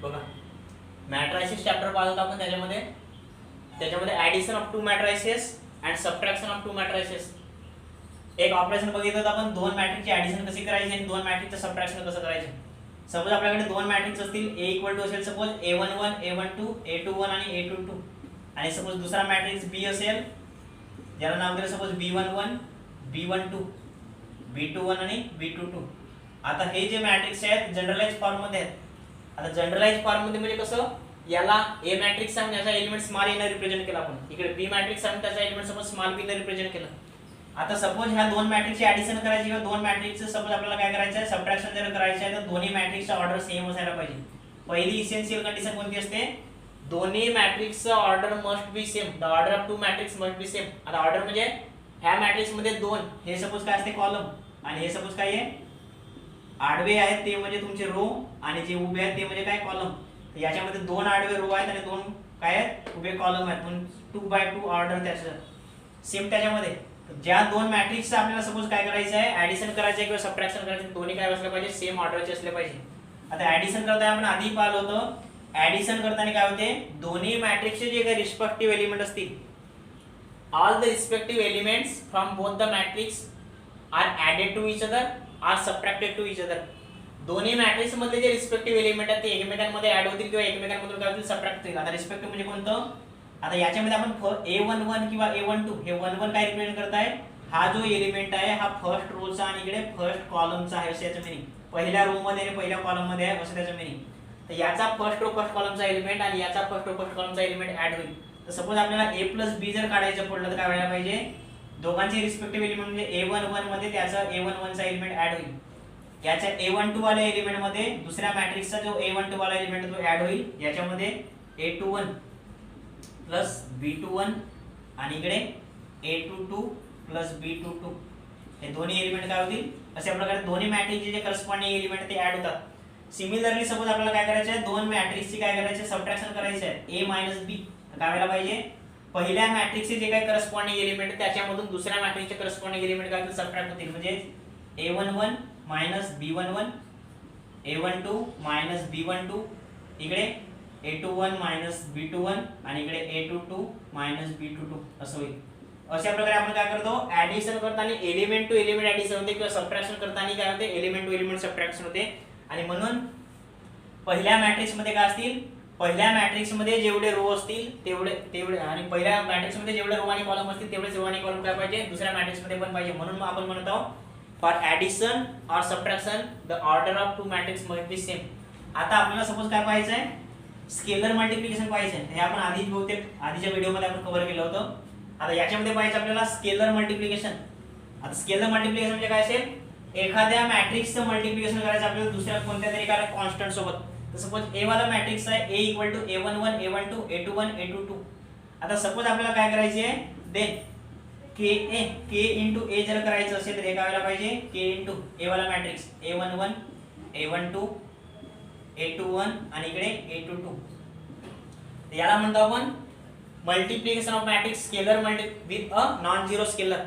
बघा मॅट्रायसिस चॅप्टर पाहत होतो आपण त्याच्यामध्ये addition of two matrices and subtraction of two matrices एक ऑपरेशन बघितलं होतं आपण दोन मॅट्रिक्सची ऍडिशन कशी करायची आणि दोन मॅट्रिक्सचं सबट्रॅक्शन कसं करायचं. सपोज आपल्याकडे दोन मॅट्रिक्स असतील A इक्वल टू असेल सपोज A11 A12 A21 आणि A22 आणि सपोज दुसरा मॅट्रिक्स B असेल ज्याला नाव दिलं सपोज B11 B12 B21 आणि B22. आता हे जे मॅट्रिक्स आहेत जनरलाइज फॉर्म मध्ये आहेत. आता जनरलाइज फॉर्म मध्ये म्हणजे कसं याला A मॅट्रिक्स सांगून याचा एलिमेंट स्मॉल A ने रिप्रेझेंट केला आपण. इकडे B मॅट्रिक्स सांगून त्याचा एलिमेंट सपोज स्मॉल b ने रिप्रेझेंट केला. आता सपोज ह्या दोन मॅट्रिक्सची ऍडिशन करायची किंवा दोन मॅट्रिक्सचं सपोज आपल्याला काय करायचं आहे सबट्रॅक्शन जर करायचं आहे तर दोन्ही मॅट्रिक्सचा ऑर्डर सेम असायला पाहिजे. पहिली इसेन्शियल कंडिशन कोणती असते दोन्ही मॅट्रिक्सचा order must be same. The order of two matrix must be same. आता ऑर्डर म्हणजे ह्या मॅट्रिक्स मध्ये दोन हे सपोज काय असते कॉलम आणि हे सपोज काय आहे आडवे आहेत ते म्हणजे तुमचे रो आणि जे उभे आहेत ते म्हणजे काय कॉलम. याच्यामध्ये दोन आडवे रो आहेत आणि दोन काय आहेत उभे कॉलम आहेत म्हणून 2x2 ऑर्डर त्याचं सेम. त्याच्यामध्ये ज्या दोन मॅट्रिक्सचं आपल्याला सपोज काय करायचं आहे ऍडिशन करायचं आहे किंवा सबट्रॅक्शन करायचं आहे दोन्ही काय असले पाहिजे सेम ऑर्डरचे असले पाहिजे. आता ऍडिशन करताना आपण आधी पाहिलं होतं ऍडिशन करताना काय होते दोन्ही मॅट्रिक्सचे जे काही रिस्पेक्टिव्ह एलिमेंट असतील all the respective elements from both the matrix are added to each other or subtracted to each other. दोन्ही मॅट्रिक्स मधले जे रिस्पेक्टिव्ह एलिमेंट आहेत ते एकमेकांमध्ये ऍड होतील किंवा एकमेकांमधून काय होतील सबट्रॅक्ट होतील. आता रिस्पेक्टिव्ह म्हणजे कोणतं आता याच्यामध्ये आपण A11 किंवा A12 हे 1 काय रिप्रेझेंट करताय हा जो एलिमेंट आहे हा फर्स्ट रोचा आणि इकडे फर्स्ट कॉलमचा आहे असं याचं मीनिंग. पहिल्या रो मध्ये आणि पहिल्या कॉलम मध्ये आहे असं त्याचं मीनिंग. तर याचा फर्स्ट रो फर्स्ट कॉलमचा एलिमेंट आणि याचा फर्स्ट रो फर्स्ट कॉलमचा एलिमेंट ऍड होईल. तर सपोज आपल्याला A प्लस B जर काढायचं पडलं तर काय व्हायला पाहिजे दोघांचे रिस्पेक्टिव्ह एलिमेंट म्हणजे A11 मध्ये त्याचा A11 चा एलिमेंट ऍड होईल. याच्या A12 वाल्या एलिमेंट मध्ये दुसऱ्या मॅट्रिक्सचा जो A12 वाला एलिमेंट तो ऍड होईल. याच्यामध्ये A21 प्लस B21 आणि इकडे A22 प्लस B22 हे दोन्ही एलिमेंट काय होतील अशा प्रकारे दोन्ही मॅट्रिक्सचे जे करस्पॉन्डिंग एलिमेंट ते ऍड होतात. सिमिलरली सपोज आपल्याला काय करायचं आहे दोन मॅट्रिक्सची काय करायचे सबट्रॅक्शन करायचे आहे A मायनस B तर काय व्हायला पाहिजे पहिल्या मॅट्रिक्सचे जे काही करस्पॉन्डिंग एलिमेंट त्याच्यामधून दुसऱ्या मॅट्रिक्सचे करस्पॉन्डिंग एलिमेंट काय होतील सबट्रॅक्ट होतील. म्हणजे A11 minus B11 A12 minus B12 इकडे A21 मायनस B21 आणि इकडे A22 मायनस B22 असं होईल. अशा प्रकारे आपण काय करतो ऍडिशन करताना एलिमेंट टू एलिमेंट ऍडिशन होते किंवा सबट्रॅक्शन करताना काय होते एलिमेंट टू एलिमेंट सबट्रॅक्शन होते. आणि म्हणून पहिल्या मॅट्रिक्स मध्ये काय असतील पहिल्या मॅट्रिक्स मध्ये जेवढे रो असतील तेवढे आणि पहिल्या मॅट्रिक्स मध्ये जेवढे रो आणि कॉलम असतील तेवढेच रो आणि कॉलम काय पाहिजे दुसऱ्या मॅट्रिक्स मध्ये पण पाहिजे. म्हणून आपण म्हणत आहोत for addition or subtraction the order of two matrix must be same. आता आपल्याला सपोज काय पाहायचं आहे स्केलर मल्टिप्लिकेशन पाहिजे हे आपण आधीच बहुतेक आधीच्या व्हिडिओमध्ये आपण कव्हर केलं होतं. आता याच्यामध्ये पाहिजे आपल्याला स्केलर मल्टिप्लिकेशन. आता स्केलर मल्टिप्लिकेशन म्हणजे काय असेल एखाद्या मॅट्रिक्सचं मल्टिप्लिकेशन करायचं आपल्याला दुसऱ्या कोणत्या तरी एका कॉन्स्टंट सोबत. तर सपोज A वाला मॅट्रिक्स आहे A equal to A11 A12 A21 A22. आता सपोज आपल्याला काय करायचे आहे देन K इंटू A जर करायचं असेल तर हे काय व्हायला पाहिजे K इंटू A वाला मॅट्रिक्स A11 A12 A21 आणि इकडे A22. याला म्हणतो आपण multiplication of matrix scalar with a non zero scalar.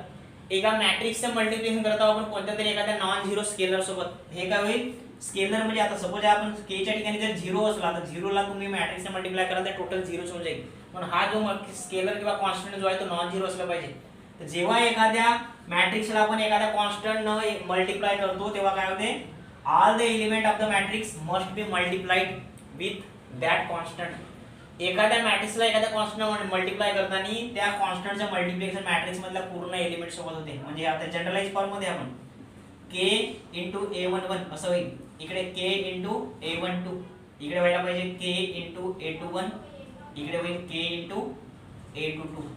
एका मॅट्रिक्सचं मल्टिप्लिकेशन करतो आपण कोणत्या तरी एखाद्या नॉन झिरो स्केलर सोबत. हे काय होईल स्केलर म्हणजे आता सपोज आपण k च्या ठिकाणी जर 0 असला तर 0 ला तुम्ही मॅट्रिक्सने मल्टिप्लाय कराल तर टोटल 0 होऊन जाईल. पण हा जो स्केलर किंवा कॉन्स्टंट जो आहे तो नॉन झिरो असला पाहिजे. तर जेव्हा एखाद्या मॅट्रिक्सला आपण एखाद्या कॉन्स्टंट न मल्टिप्लाय करतो तेव्हा काय होते all the element of the matrix must be multiplied with that constant. एखाद्या मॅट्रिक्सला एखाद्या कॉन्स्टंट मल्टिप्लाय करताना त्या कॉन्स्टंटचं मल्टिप्लिकेशन मॅट्रिक्स मधल्या पूर्ण एलिमेंट सोबत होते. म्हणजे आता जनरलाइज फॉर्म मध्ये आपण k इंटू A11 असं होईल. इकडे k इंटू A12 इकडे व्हायला पाहिजे k इंटू A21 इकडे होईल k इंटू A22.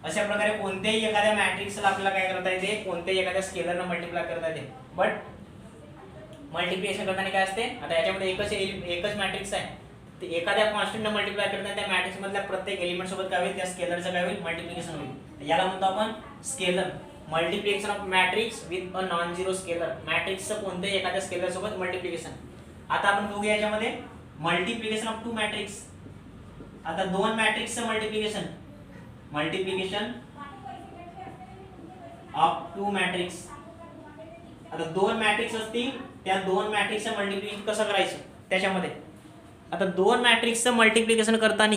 अशा प्रकारे कोणत्याही एखाद्या मॅट्रिक्सला आपल्याला काय करता येते कोणत्याही एखाद्या स्केलरनं मल्टिप्लाय करता येते. बट मल्टिप्लिकेशन करताना काय असते आता याच्यामध्ये एकच मॅट्रिक्स आहे ते एखाद्या कॉन्स्टंटने मल्टिप्लाय करताना त्या मॅट्रिक्स मधल्या प्रत्येक एलिमेंट सोबत काय होईल त्या स्केलरचं काय होईल मल्टिप्लिकेशन होईल. याला म्हणतो आपण scalar multiplication of matrix with a non zero scalar. मॅट्रिक्सचं कोणत्याही एखाद्या स्केलर सोबत मल्टिप्लिकेशन. आता आपण बघूया याच्यामध्ये मल्टिप्लिकेशन ऑफ टू मॅट्रिक्स. आता दोन मॅट्रिक्सचं मल्टिप्लिकेशन ऑफ टू मॅट्रिक्स. आता दोन मॅट्रिक्स असतील त्या दोन मॅट्रिक्सचं मल्टिप्लिकेशन कसं करायचं त्याच्यामध्ये आता दोन मॅट्रिक्सचं मल्टिप्लिकेशन करताना,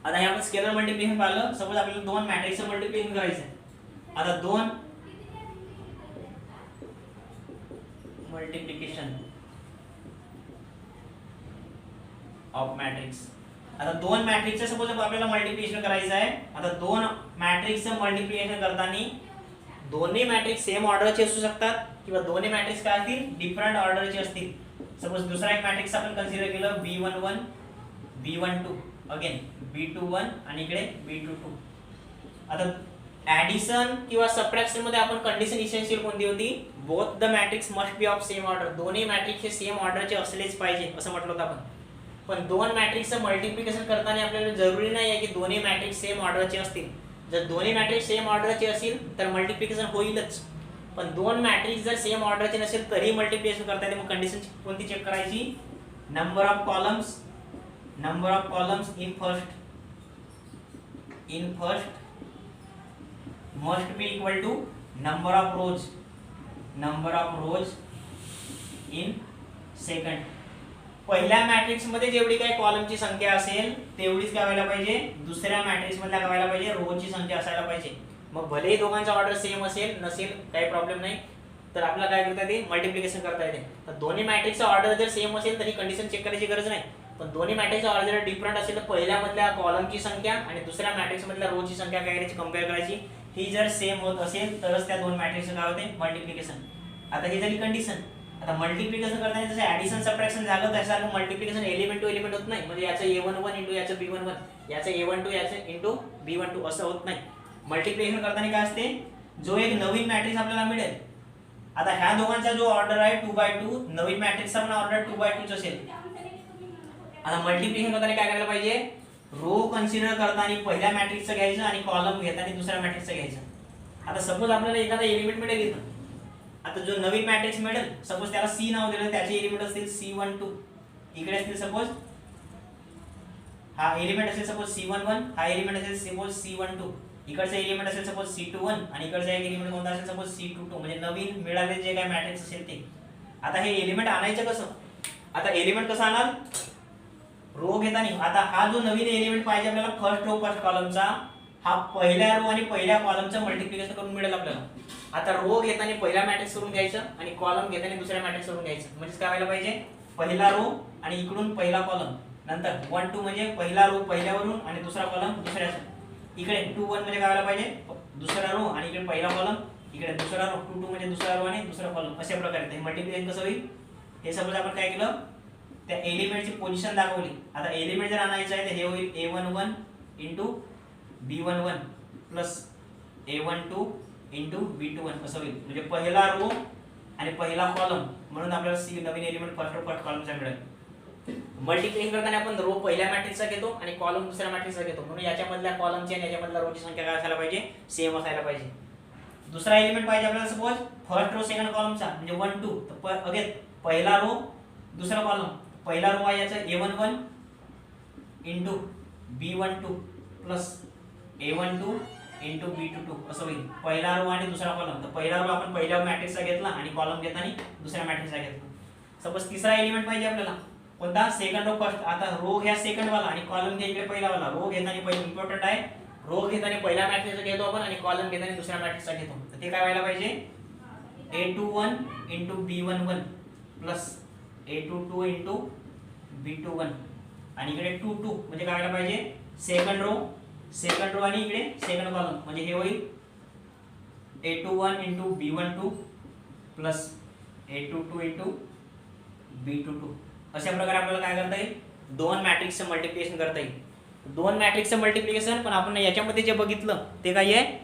आता हे आपण स्केलर मल्टिप्लिकेशन पाहिलं. सपोज आपल्याला दोन मॅट्रिक्सचं मल्टिप्लिकेशन करायचं आहे. आता दोन मल्टिप्लिकेशन ऑफ मॅट्रिक्स, आता दोन मॅट्रिक्सचं सपोज आपल्याला मल्टिप्लिकेशन करायचं आहे. आता दोन मॅट्रिक्सचं मल्टिप्लिकेशन करताना दोन्ही मॅट्रिक्स सेम ऑर्डरचे असू शकतात किंवा दोन्ही मॅट्रिक्स काय असतील, डिफरंट ऑर्डरचे असतील. सपोज दुसरा एक मॅट्रिक्स आपण कन्सिडर केलं B11 B12 अगेन B21 आणि इकडे B22. आता ऍडिशन किंवा सबट्रॅक्शन मध्ये आपण कंडिशन इसेन्शियल कोणती होती, both the matrix must B of same order, दोन्ही मॅट्रिक्स हे सेम ऑर्डरचे असलेच पाहिजे असं म्हटलं होतं आपण. पण दोन मॅट्रिक्सचं मल्टिप्लिकेशन करताना आपल्याला जरुरी नाही आहे की दोन्ही मॅट्रिक्स सेम ऑर्डरचे असतील. जर दोन्ही मॅट्रिक्स सेम ऑर्डरचे असतील तर मल्टिप्लिकेशन होईलच. पण दोन मॅट्रिक्स जर सेम ऑर्डरचे नसेल तरी मल्टिप्लिकेशन करता येते. मग कंडिशन कोणती चेक करायची, number of columns in first must be equal to number of rows in second. पहिल्या मॅट्रिक्स मध्ये जेवढी काही कॉलमची संख्या असेल तेवढीच काय व्हायला पाहिजे, दुसऱ्या मॅट्रिक्स मधल्या काय व्हायला पाहिजे, रोची संख्या असायला पाहिजे. मग भलेही दोघांचा ऑर्डर सेम असेल नसेल काही प्रॉब्लेम नाही, तर आपल्याला काय करता येते, मल्टिप्लिकेशन करता येते. तर दोन्ही मॅट्रिक्सचा ऑर्डर जर सेम असेल तरी कंडिशन चेक करायची गरज नाही. पण दोन्ही मॅट्रिक्सचा ऑर्डर जर डिफरंट असेल तर पहिल्या मधल्या कॉलमची संख्या आणि दुसऱ्या मॅट्रिक्स मधल्या रोची संख्या काय करायची, कम्पेअर करायची. ही जर सेम होत असेल तरच त्या दोन मॅट्रिक्सचं काय होते, मल्टिप्लिकेशन. आता ही झाली कंडिशन. आता मल्टिप्लिकेशन करताना जसं ऍडिशन सबट्रॅक्शन झालं त्यासारखं मल्टिप्लिकेशन एलिमेंट टू एलिमेंट होत नाही. म्हणजे याचं A11 इंटू याचं B11, याचं A12 याचं इंटू B12 असं होत नाही. मल्टिप्लिकेशन करताना काय असते, जो एक नवीन मॅट्रिक्स आपल्याला मिळेल. आता ह्या दोघांचा जो ऑर्डर आहे 2/2, नवीन मॅट्रिक्सचा पण ऑर्डर 2/2 असेल. आता मल्टिप्लिकेशन करताना काय करायला पाहिजे, रो कन्सिडर करताना पहिल्या मॅट्रिक्सचं घ्यायचं आणि कॉलम घेताना दुसऱ्या मॅट्रिक्सचं घ्यायचं. आता सपोज आपल्याला एखादा एलिमेंट मिळेल इथं. आता जो नवीन मॅट्रिक्स मिळेल सपोज त्याला C नाव दिलं, त्याचे एलिमेंट असतील C12, इकडे असतील सपोज हा एलिमेंट असेल सपोज C11, हा एलिमेंट असेल सपोज C12, इकडचा एलिमेंट असेल सपोज C21 आणि इकडचा एक एलिमेंट कोणता असेल सपोज C22. म्हणजे नवीन मिळालेले जे काही मॅट्रिक्स असेल ते. आता हे एलिमेंट आणायचं कसं, आता एलिमेंट कसं आणाल, रो घेताना. आता हा जो नवीन एलिमेंट पाहिजे आपल्याला फर्स्ट रो फर्स्ट कॉलमचा, हा पहिल्या रो आणि पहिल्या कॉलमचं मल्टिप्लिकेशन करून मिळेल आपल्याला. आता रो घेताना पहिला मॅट्रिक्स करून घ्यायचं आणि कॉलम घेताना दुसऱ्या मॅट्रिक्स करून घ्यायचं. म्हणजे काय व्हायला पाहिजे, पहिला रो आणि इकडून पहिला कॉलम, नंतर 1 2 म्हणजे पहिला रो पहिल्यावरून आणि दुसरा कॉलम दुसऱ्याचा. इकडे 2 1 म्हणजे काय व्हायला पाहिजे, दुसरा रो आणि इकडे पहिला कॉलम, इकडे दुसरा रो, 2 2 म्हणजे दुसरा रो आणि दुसरा कॉलम. अशा प्रकारे ते मल्टिप्लिकेशन कसं होईल, हे सपोज आपण काय केलं, त्या एलिमेंटची पोझिशन दाखवली. आता एलिमेंट जर आणायचं आहे तर हे होईल A11 into B11 plus A12 into B21 असं होईल. म्हणजे पहिला रो आणि पहिला कॉलम म्हणून आपल्याला C नवीन एलिमेंट फर्स्ट रो फर्स्ट कॉलमचा मिळेल. मल्टिप्लिकेशन करताना आपण रो पहिल्या मॅट्रिक्सचा घेतो आणि कॉलम दुसऱ्या मॅट्रिक्सचा घेतो. म्हणून याच्यामधल्या कॉलमची आणि याच्यामधल्या रोची संख्या काय असायला पाहिजे, सेम असायला पाहिजे. दुसरा एलिमेंट पाहिजे आपल्याला सपोज फर्स्ट रो सेकंड कॉलमचा म्हणजे 1 2. तर अगेन पहिला रो दुसरा कॉलम, पहिला रो आहे याचा A11 into B12 plus A12 into B22 असं होईल. पहिला रो आणि दुसरा कॉलम. तर पहिला रो आपण पहिल्या मॅट्रिक्सचा घेतला आणि कॉलम घेताना दुसऱ्या मॅट्रिक्सचा घेतला. सपोज तिसरा एलिमेंट पाहिजे आपल्याला कोणता, सेकंड रो फर्स्ट. आता रो घ्या सेकंड वाला आणि कॉलम घ्या इकडे पहिला वाला. रो घेताना पहिला इम्पॉर्टंट आहे, रो घेताना पहिल्या मॅट्रिक्सचा घेतो आपण आणि कॉलम घेताना दुसऱ्या मॅट्रिक्सचा घेतो. तर ते काय व्हायला पाहिजे, A21 into B11 plus A22 into B21 आणि इकडे 2 2 म्हणजे काय व्हायला पाहिजे, सेकंड रो आणि इकडे सेकंड कॉलम. म्हणजे हे होईल A21 into B12 plus A22 into B22. अशा प्रकारे आपल्याला काय करता येईल, दोन मॅट्रिक्सचं मल्टिप्लिकेशन करता येईल. दोन मॅट्रिक्सचं मल्टिप्लिकेशन पण आपण याच्यामध्ये जे बघितलं ते काय आहे,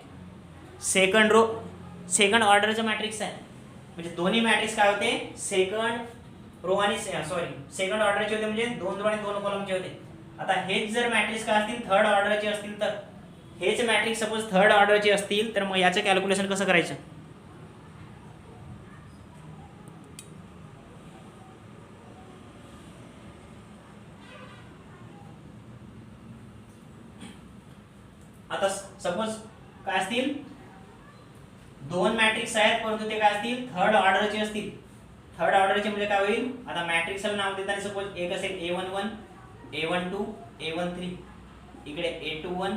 सेकंड ऑर्डरचं मॅट्रिक्स आहे. म्हणजे दोन्ही मॅट्रिक्स काय होते, सेकंड रो आणि सेकंड ऑर्डरचे होते. म्हणजे 2 रो आणि 2 कॉलमचे होते. आता हेच जर मॅट्रिक्स काय असतील थर्ड ऑर्डरचे असतील, तर हेच मॅट्रिक्स सपोज थर्ड ऑर्डरचे असतील तर मग याचं कॅल्क्युलेशन कसं करायचं. आता सपोज काय असतील, दोन मॅट्रिक्स आहेत परंतु ते काय असतील थर्ड ऑर्डरचे असतील. थर्ड ऑर्डरचे म्हणजे काय होईल, आता मॅट्रिक्सला नाव देताना सपोज एक असेल A11 A12 A13, इकडे A21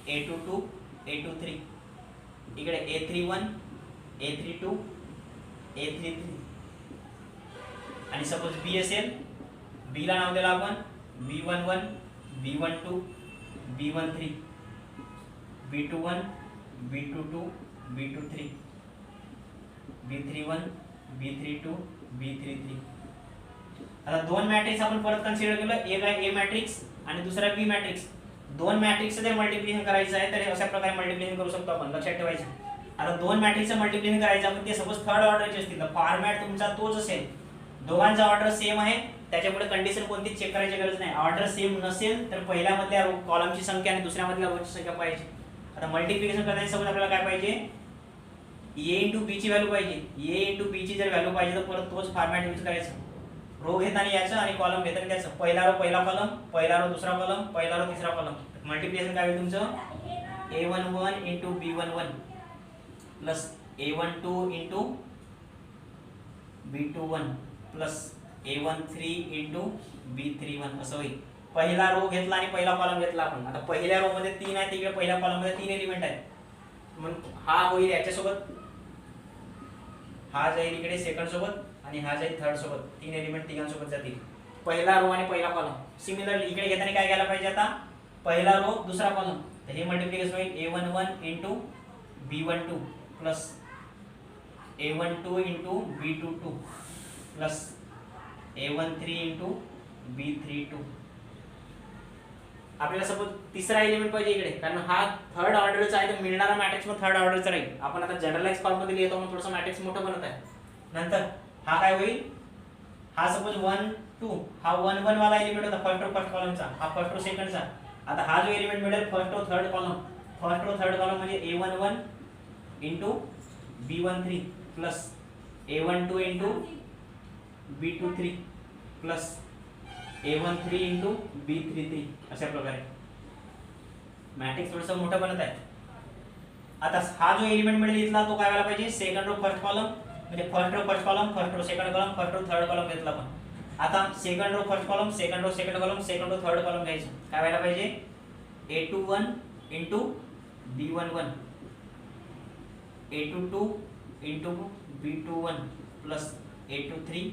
A22 A23, इकडे A31 A32 A33, आणि सपोज B असेल, B ला नाव दिलं आपण B11 B12 B13 B21 B22 B23 B31 B32 B33. आता दोन मॅट्रिक्स आपण परत कन्सिडर केलं, एक आहे A मॅट्रिक्स आणि दुसरा B मॅट्रिक्स. दोन मॅट्रिक्सचं जर मल्टिप्लिकेशन करायचं आहे तर अशा प्रकारे मल्टिप्लिकेशन करू शकतो आपण, लक्षात ठेवायचं. आता दोन मॅट्रिक्सचं मल्टिप्लिकेशन करायचं आपण, ते सपोज थर्ड ऑर्डरचे असतील तर फॉर्मॅट तुमचा तोच असेल, दोघांचा ऑर्डर सेम आहे, त्याच्यापुढे कंडिशन कोणतीच चेक करायची गरज नाही. ऑर्डर सेम नसेल तर पहिल्या मधल्या कॉलमची संख्या आणि दुसऱ्या मधल्या रोची संख्या पाहिजे. आता मल्टिप्लिकेशन करताना सपोज आपल्याला काय पाहिजे, A इंटू बी ची व्हॅल्यू पाहिजे. A इंटू बी ची जर व्हॅल्यू पाहिजे तर परत तोच फॉर्मॅट यूज करायचं. रो घेताना याचं आणि कॉलम घेताना त्याचं, पहिला रो पहिला कॉलम, पहिला रो दुसरा कॉलम, पहिला रो तिसरा कॉलम. मल्टिप्लिकेशन काय होईल तुमचं, A11 into B11 plus A12 into B21 plus A13 into B31 असं होईल. पहिला रो घेतला आणि पहिला कॉलम घेतला आपण. आता पहिल्या रो मध्ये 3 आहे, तिकडे पहिल्या कॉलम मध्ये 3 एलिमेंट आहेत, म्हणून हा होईल याच्यासोबत, हा जाईल इकडे सेकंड सोबत आणि हा जाईल थर्ड सोबत. 3 एलिमेंट तिघांसोबत जातील, पहिला रो आणि पहिला कॉलम. सिमिलरली इकडे घेताना काय घ्यायला पाहिजे, आता पहिला रो दुसरा कॉलम, तर हे मल्टिप्लिकेशन होईल A11 into B12 plus A12 into B22 plus A13 into B32. आपल्याला सपोज तिसरा एलिमेंट पाहिजे इकडे, कारण हा थर्ड ऑर्डरचा आहे तर मिळणारा मॅट्रिक्स मग थर्ड ऑर्डरचा राहील. आपण आता जनरलाइज फॉर्म मध्ये लिहितो म्हणून थोडंसं मॅट्रिक्स मोठं बनत आहे. नंतर हा काय होईल, हा सपोज 1 2, हा 1 1 वाला एलिमेंट होता फर्स्ट रो फर्स्ट कॉलमचा, हा फर्स्ट रो सेकंडचा. आता हा जो एलिमेंट मिळेल first row third column, first row third column म्हणजे A11 into B13 plus A12 into B23 plus A13 into B33. अशा प्रकारे मॅट्रिक्स थोडंसं मोठं बनत आहे. आता हा जो एलिमेंट मिळेल इथला तो काय व्हायला पाहिजे, सेकंड रो फर्स्ट कॉलम, म्हणजे first row first column, first row second column, first row third column घेतला आपण. आता second row first column, second row second column, second row third column घ्यायचं. काय व्हायला पाहिजे, A21 into B11 A22 into B21 plus A23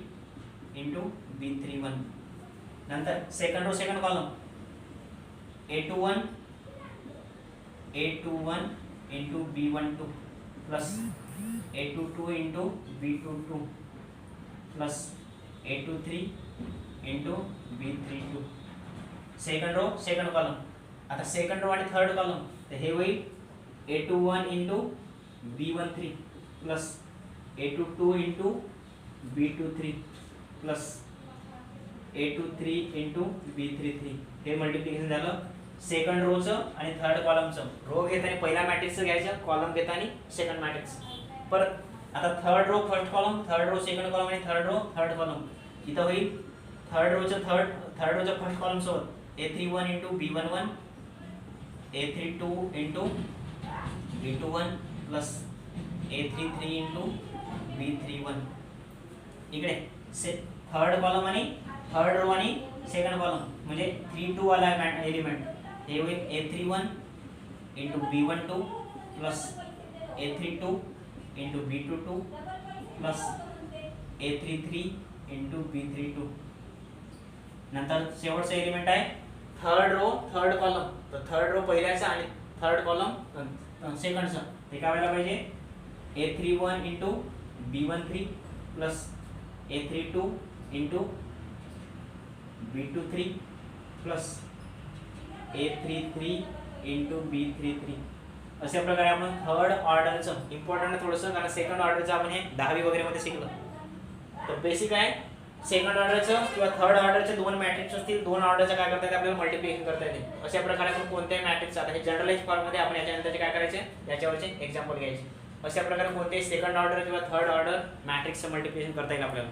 into B31. नंतर second row second column A21 into B12 plus A22 into B22 plus A23 into B32. Second row second column. आता second row आणि third column, तर हे होईल A21 into B13 plus A22 into B23 plus A23 into B33. हे multiplication झालं second रोचं आणि third कॉलमचं. Row घेताना पहिला मॅट्रिक्स घ्यायचं, कॉलम घेताना सेकंड मॅट्रिक्स. परत आता third row first column, third row second column आणि थर्ड रो थर्ड कॉलम. इथं होईल थर्ड रोचं फर्स्ट कॉलम सोबत A31 into B11 A32 into B21 plus A33 into B31. इकडे थर्ड कॉलम आणि थर्ड रो आणि second column म्हणजे 3 2 वाला element, हे होईल A31 into B12 plus A32 into B22 plus A33 into B32. नंतर शेवटचा एलिमेंट आहे थर्ड रो थर्ड कॉलम, तर थर्ड रो पहिल्याचा आणि थर्ड कॉलम सेकंडचा. ते काय व्हायला पाहिजे, A31 into B13 plus A32 into B23 plus A33 into B33. अशा प्रकारे आपण थर्ड ऑर्डरचं, इम्पॉर्टंट आहे थोडंसं कारण सेकंड ऑर्डरचं आपण हे 10वी वगैरे मध्ये शिकलो. तर बेसिक आहे सेकंड ऑर्डरचं किंवा थर्ड ऑर्डरचे दोन मॅट्रिक्स असतील, दोन ऑर्डरचं काय करता येते आपल्याला मल्टिप्लिकेशन करता येते. अशा प्रकारे आपण कोणत्याही मॅट्रिक्स, आता हे जनरलाइज फॉर्म मध्ये आपण याच्यानंतरचे काय करायचे याच्यावरचे एक्झाम्पल घ्यायचे. अशा प्रकारे कोणतेही सेकंड ऑर्डर किंवा थर्ड ऑर्डर मॅट्रिक्सचं मल्टिप्लिकेशन करता येईल आपल्याला.